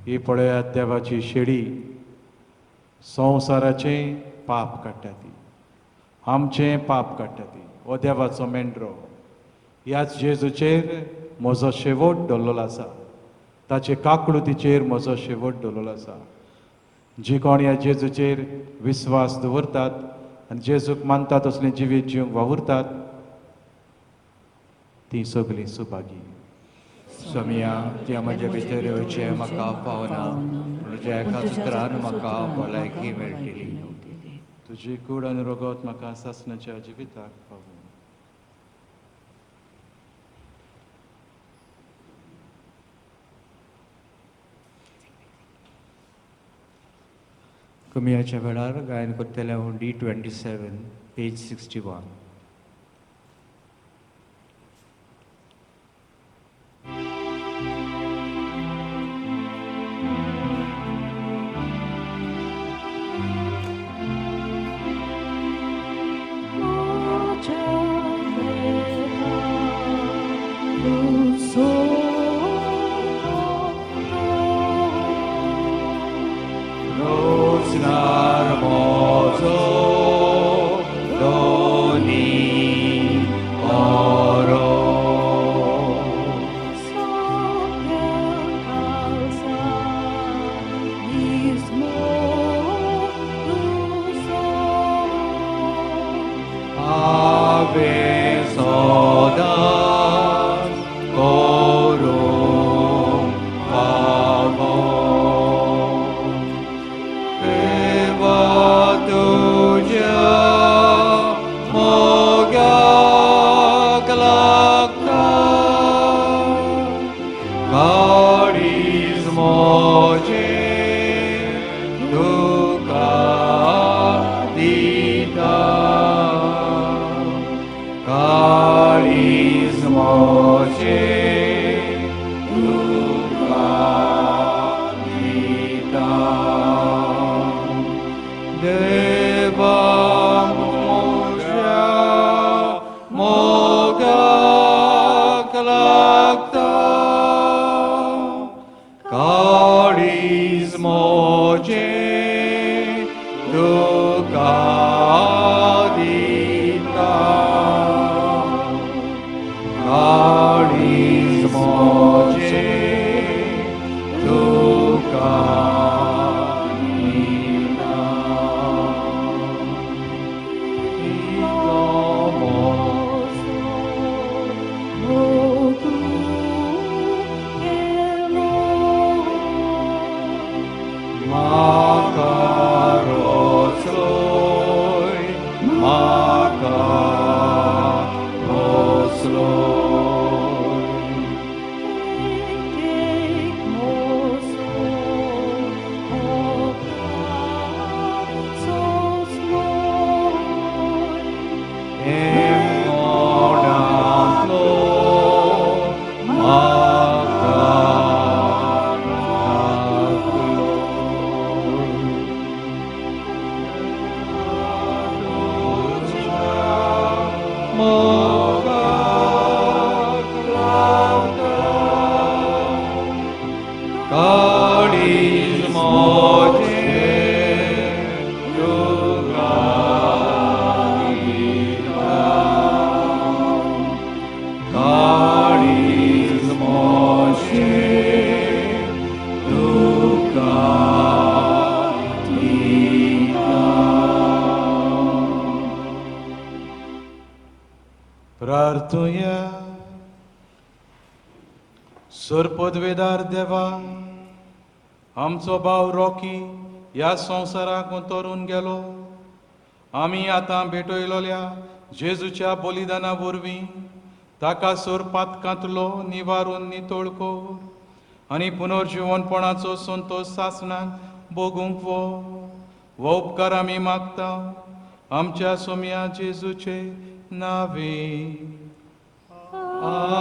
ही पळयात देवाची शेडी संवसाराचे पाप काडटा ती. आमचे पाप काडटा ती. हो देवाचो मेंढरो. ह्याच जेजूचेर म्हजो शेवट दवरलेलो आसा. ताचे काकळुतीचेर म्हजो शेवट दवरलेलो आसा. जी कोण ह्या जेजूचेर विस्वास दवरतात आनी जेजूक मानतात असलें जिवीत जिवंक वावुरतात ती सगळीं सुभागी. सोम्या त्या म्हज्या भितर येवचें म्हाका पावना पूण तुज्या एका उतरान म्हाका भलायकी मेळटली. तुजी कूड आनी रगत म्हाका सासणाच्या जिविताक पावूं. कमियाच्या वेळार गायन करतले हांव D27 page 61. Roznar mozo doni oro. Ave sodas corum favor. Eva tuja moga glakta karismoje duka dita karismoje duka dita Deva moja moga klakta karismoje duka dita karismoje duka Prartuja सरपदवेदार देवा आमचो भाव रॉकी ह्या संवसाराक उतरून गेलो आमी आतां भेटयलोल्या जेजूच्या बलिदाना वरवीं ताका सोरपातकांतलो निवारून नितळ कर आनी पुनर्जीवनपणाचो संतोश सासणान भोगूंक वो उपकार आमी मागता आमच्या सोम्या जेजूचे नावे आमेन.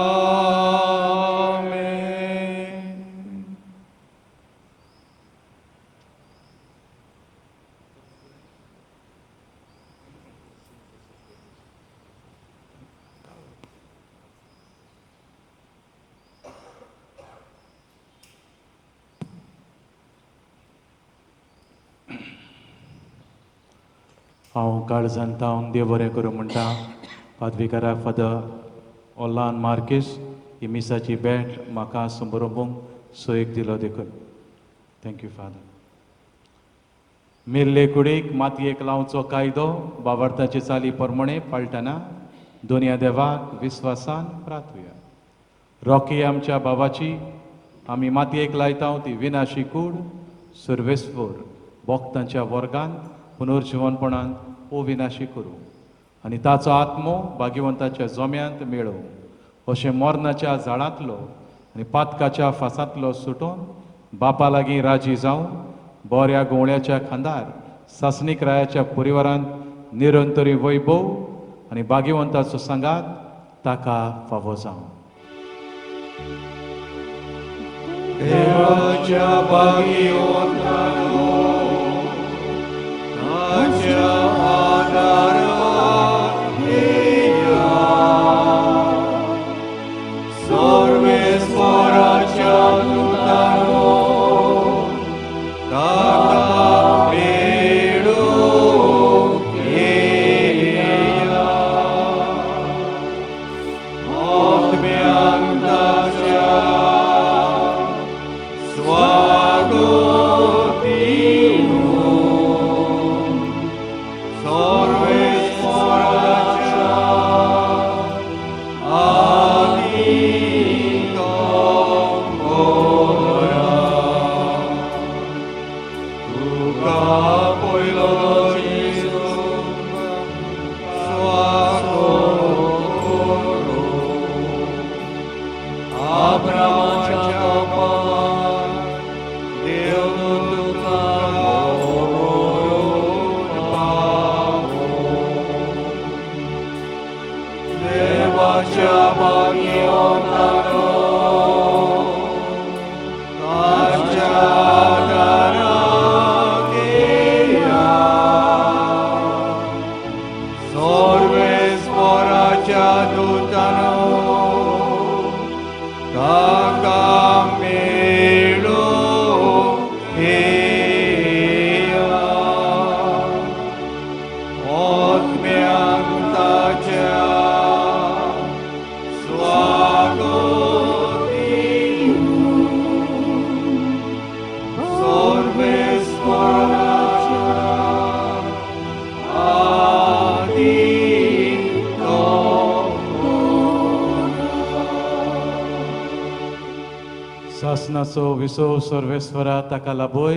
हांव काळजांत हांव देव बरें करूं म्हणटा पादविकाराक फादर ओलान मार्केस ही मिसाची भेट म्हाका संबरोवंक सोयेक दिलो देखून थँक्यू फादर. मेल्ले कुडीक मातयेक लावचो कायदो बाबार्थाचे चाली प्रमाणे पाळटना दोनया देवाक विस्वासान प्रार्थुया. रॉकी आमच्या बाबाची आमी मातयेक लायता ती विनाशी कूड सर्वेस्वर भोक्तांच्या वर्गांत पुनर्जीवनपणान अविनाशी करूं आनी ताचो आत्मो भाग्यवंताच्या जोम्यांत मेळोव अशें मोर्नाच्या झाडांतलो आनी पातकाच्या फासांतलो सुटोवन बापा लागीं राजी जावन बऱ्या गोवळ्याच्या खांदार सासणीक रायाच्या परिवारांत निरंतरी वैभव आनी भाग्यवंताचो सांगात ताका फावो जावं. देवाच्या भाग्यवंतानो ताच्या आदारान येया. सर्वेस्पराच्या दूतानो ताका मेळूंक येया. आत्म्यांक ताच्या स्वागत दिवून सर्वेस्पराच्या आदीक करा. तुका पयलो येशू स्वागत करूं. अब्रामाच्या कोपान देव तुका मोरून पावो. देवाच्या भाग्यवंतानो ताच्या दाराक येया. सर्वेस्पराच्या दूतानो ताका मेळूंक येया. आत्म्यांक ताच्या स्वागत दिवून सर्वेस्पराच्या आदीक सासणाचो विसव सर्वेस्परा ताका लाभोय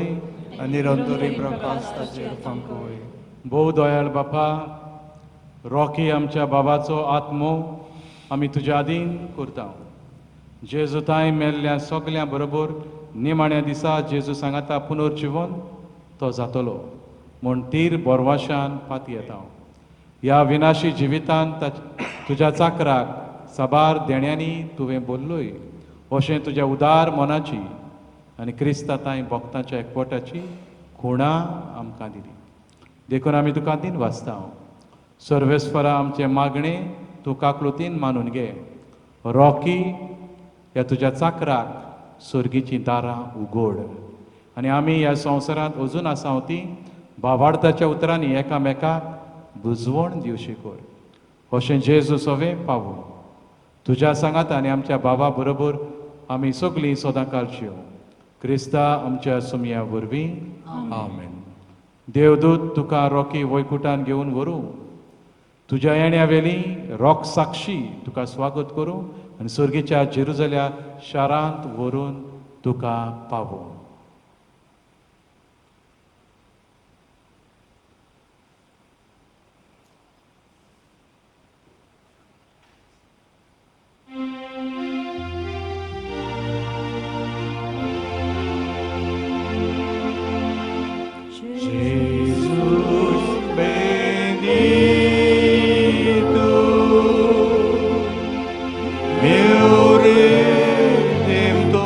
आनी निरंतरी प्रकाश ताचेर फांकोय. भोव दयाळ बापा, रॉकी आमच्या बाबाचो आत्मो आमी तुज्या आदीन करता. जेजू ताय मेल्ल्या सगल्या बरोबर निमाण्या दिसा जेजू सांगाता पुनर्जिवन तो जातलो म्हूण तीर बोरवाशान पाती येता. ह्या विनाशी जिवितांत तुज्या चाकराक साबार देण्यांनी तुवें बोल्लोय अशें तुज्या उदार मनाची आनी क्रिस्ताताय भक्तांच्या एकवटाची खुणा आमकां दिली. देखून आमी तुका दिन वाचता. सर्वेस्परा आमचे मागणे तूं काकलुतीन मानून घे. रॉकी ह्या तुज्या चाकराक सुर्गीचीं दारां उगोड आनी आमी ह्या संवसारांत अजून आसात ती भावार्थाच्या उतरांनी एकामेकाक बुजवण दिवशी कर. अशें जेजू सवे पावो. तुज्या सांगात आनी आमच्या बाबा बरोबर आमी सगळीं सदांकाळच्यो क्रिस्ता आमच्या सुमया वरवीं. आमेन. देवदूत तुका रॉकी वैकुंठान घेवन व्हरूं. तुज्या येण्या वेली रॉक साक्षी तुका स्वागत करूं आनी सुर्गीच्या जेरुजल्या शारांत व्हरून तुका पावो. Meu Redentor,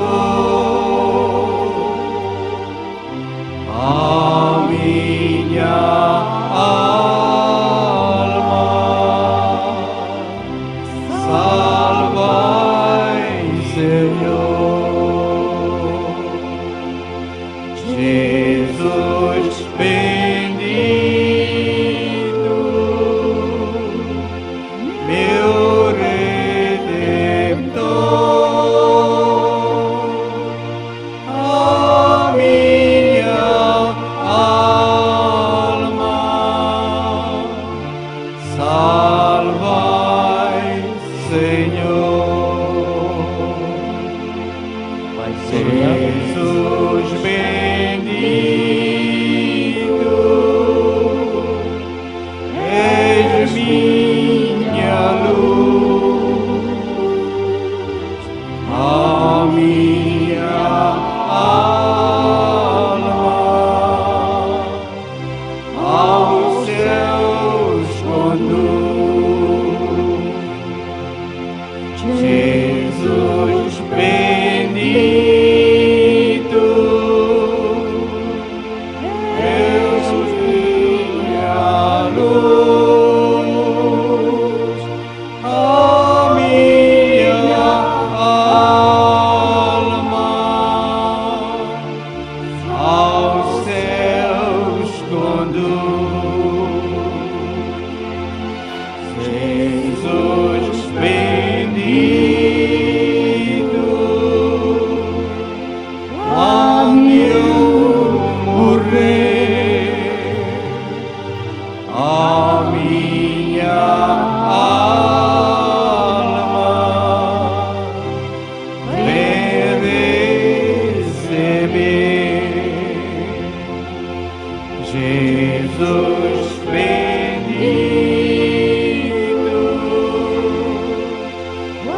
Jesus bendito,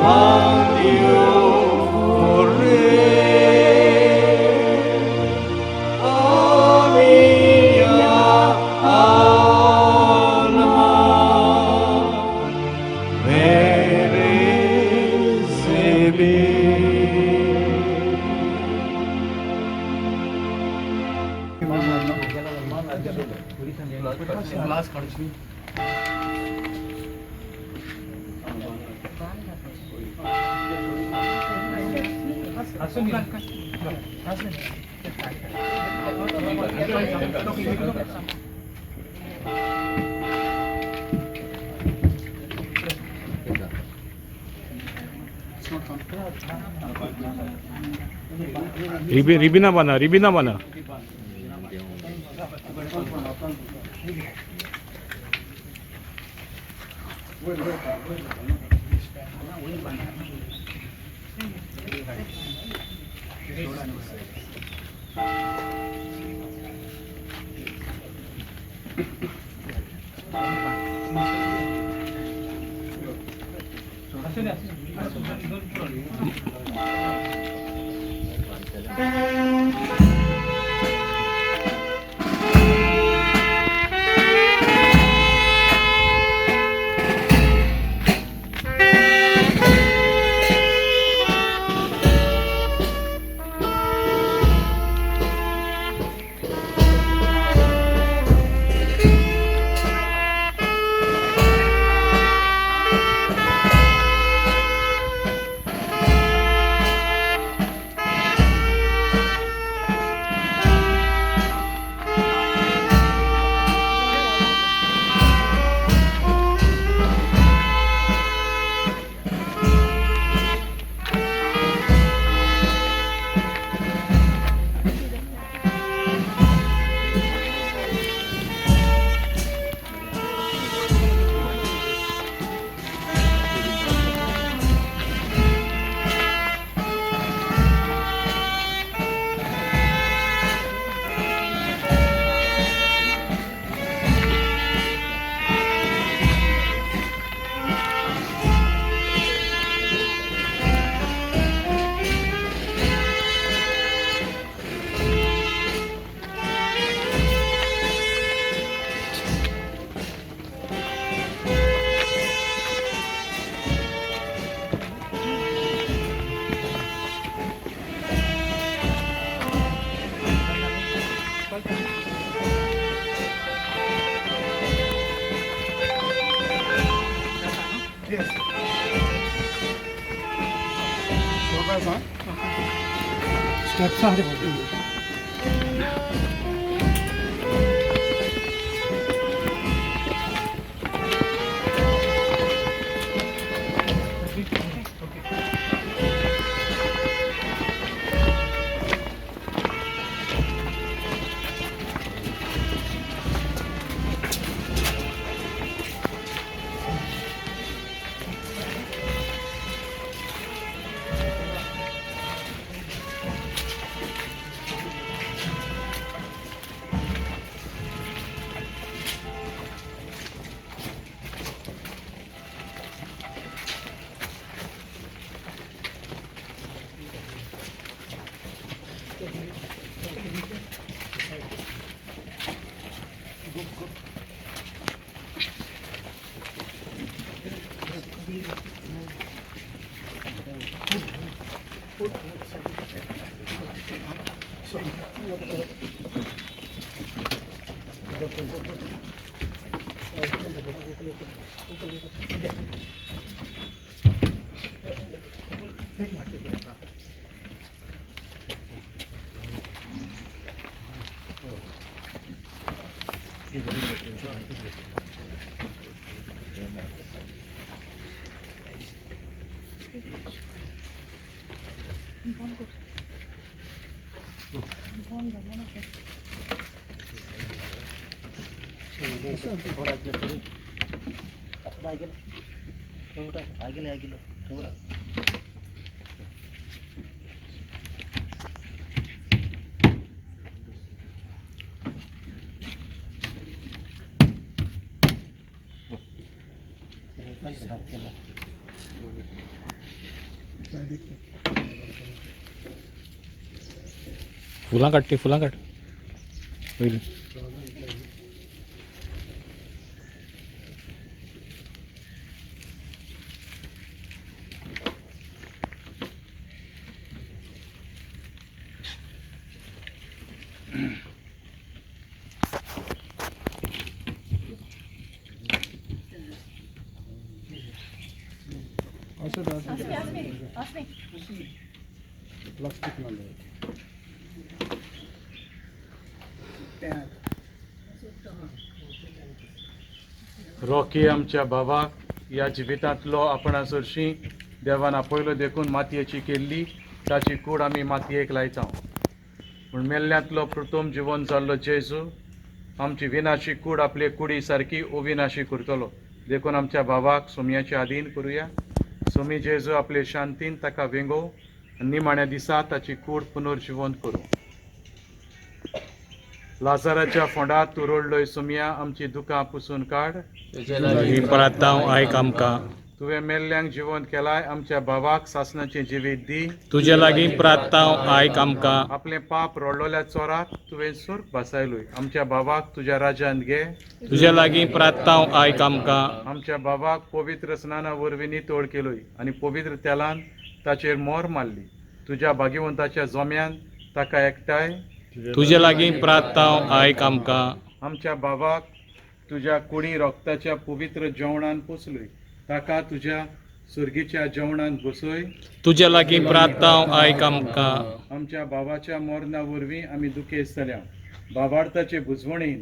a Dios morrer, a minha alma 리비나 바나. फुलां काड फुलां काड पयलीं रॉकी आमच्या भावाक ह्या जिवितांतलो आपणा चडशी देवान आपयलो देखून मातयेची केल्ली ताची कूड आमी मातयेक लायता पूण मेल्ल्यांतलो प्रथम जिवन जाल्लो जेजू आमची विनाशी कूड आपले कुडी सारकी अविनाशी करतलो देखून आमच्या भावाक सोमयाच्या आदीन करुया. सोमी जेजू आपले शांतीन ताका वेंगो निमाण्या दिसा ताची कूड पुनर्जिवंत करूं. लाजाराच्या फोंडात तूं रडलोय सोमया आमची दुकां पुसून काड. प्रार्थना आयक आमकां. तुवें मेल्ल्यांक जिवंत केलाय आमच्या भावाक सासणाचें जिवीत दी. तुजे लागीं प्रार्थना आयक आमकां. आपले पाप रोडलोल्या चोराक तुवें सुर्ग बसायलोय आमच्या भावाक तुज्या राजांत घे. तुजे लागीं प्रार्थना आयक आमकां. आमच्या भावाक पवित्र स्नाना वरवीं नितळ केलोय आनी पवित्र तेलान ताचेर मोर मारली. तुज्या भाग्यवंताच्या जोम्यान ताका एकठांय. तुजे लागीं प्रार्थना आयक आमकां. आमच्या भावाक तुज्या कुडी रोगताच्या पवित्र जेवणान पोसलोय ताका तुज्या सुर्गीच्या जेवणान बसय. तुजे लागीं प्रार्थना आयक आमकां. आमच्या भावाच्या मरणा वरवीं आमी दुखेस्त जाल्या भावार्थाचे बुजवणीन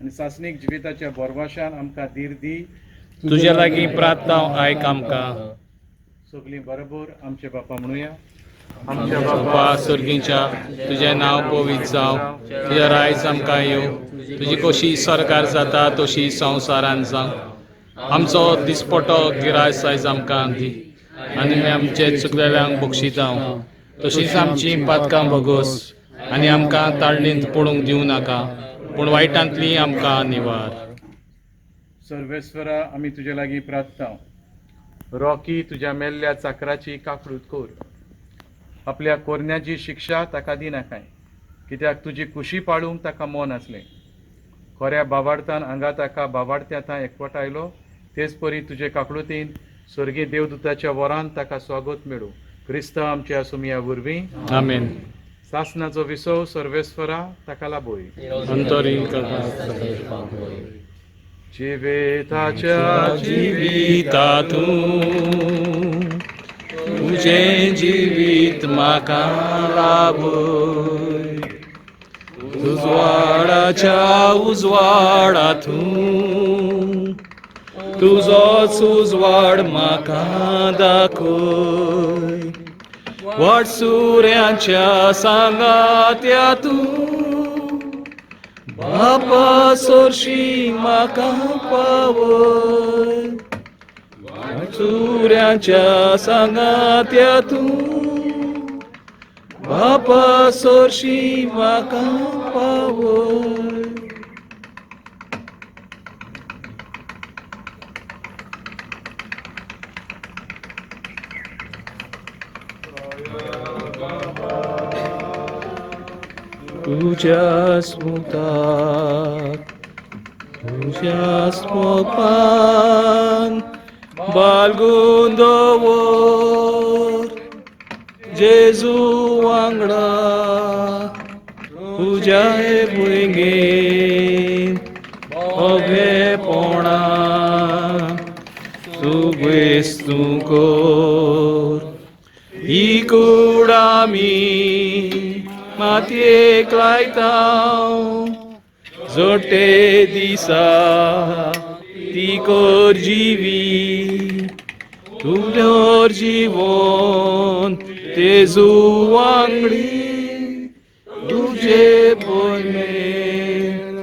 आनी सासणीक जिविताच्या बोरवाशान आमकां धीर दी. तुजे लागीं प्रार्थना आयक आमकां. सगळीं बरोबर आमचे बापा म्हणुया. आमच्या बापा सुर्गीच्या तुजें नांव पवित्र जावं. तुजें रायज आमकां येवं. तुजी कशी सरकार जाता तशी संवसारान जावं. आमचो दिसपटो गिरायस आयज आमकां दी आनी आमचे चुकलेल्यांक बक्षितांव. तशींच आमची पातकां भोगोस आनी आमकां ताळणींत पडूंक दिवं नाका पूण वायटांतली आमकां निवार. सर्वेस्वरा आमी तुजे लागीं प्रार्थना. रॉकी तुज्या मेल्ल्या चाकराची काकरूत कोर. आपल्या कोरण्याची शिक्षा ताका दिनाकाय कित्याक तुजी खुशी पाळूंक ताका मोन आसलें. खऱ्या बाबार्थान हांगा ताका बाबार्थ्यां एकवटायलो तेच परी तुजे काकळुतीन स्वर्गीय देवदूताच्या वरान ताका स्वागत मेळूं. क्रिस्त आमच्या सुमया वरवीं. आमेन. सासणाचो विसव सर्वेस्वरा ताका लाभोय. अंतरीण जिवेताच्या जिवितातूं तुजें जिवीत म्हाका लाभोय. उजवाडाच्या उजवाडातूं तुजोच उजवाड म्हाका दाखय. वाट सुर्याच्या सांगात्यातूं बापा सोर्शी म्हाका पावय. वाट सुर्याच्या सांगात्यातूं बापा सोर्शी म्हाका पावय. तुझ्या स्मुताक तुझ्या स्मोपान बालगून दवर. जेजू वांगडा तुज्या भुंयगेन ओबेपणा सुबेस्तू कोर. ही कूड आमी मातयेक लायतां जोटे दिसा ती कोर जिवी. तुल्योर जीवन तेजू वांगडी तुजे बोयमेन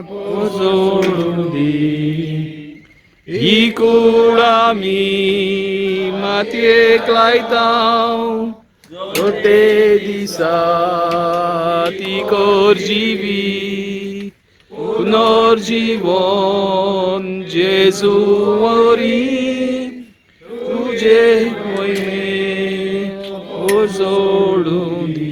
जोडून दी. ही कूड आमी मातयेक लायतां जोटे दिसा ती कोर जिवी. पुनर्जीवन जेजू वरी मोहिमे सोडून दी.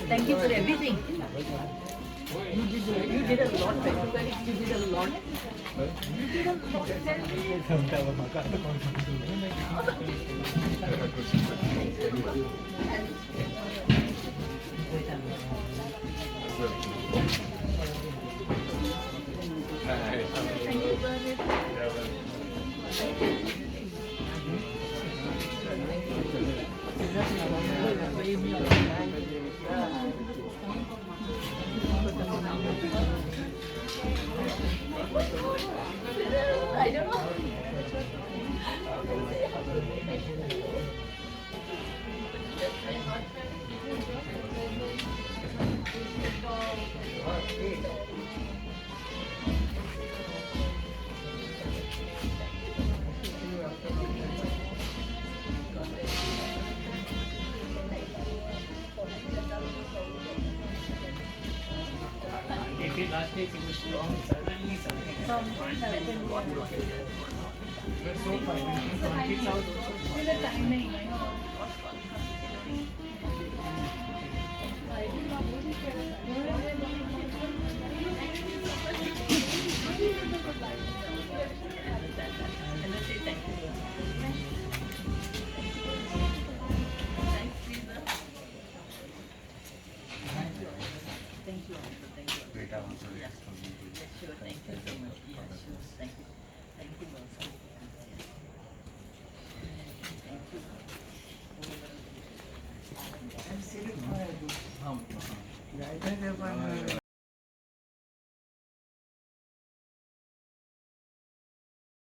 Thank you for everything. You did a lot, February. You did a lot. You did a I don't know. Thank you.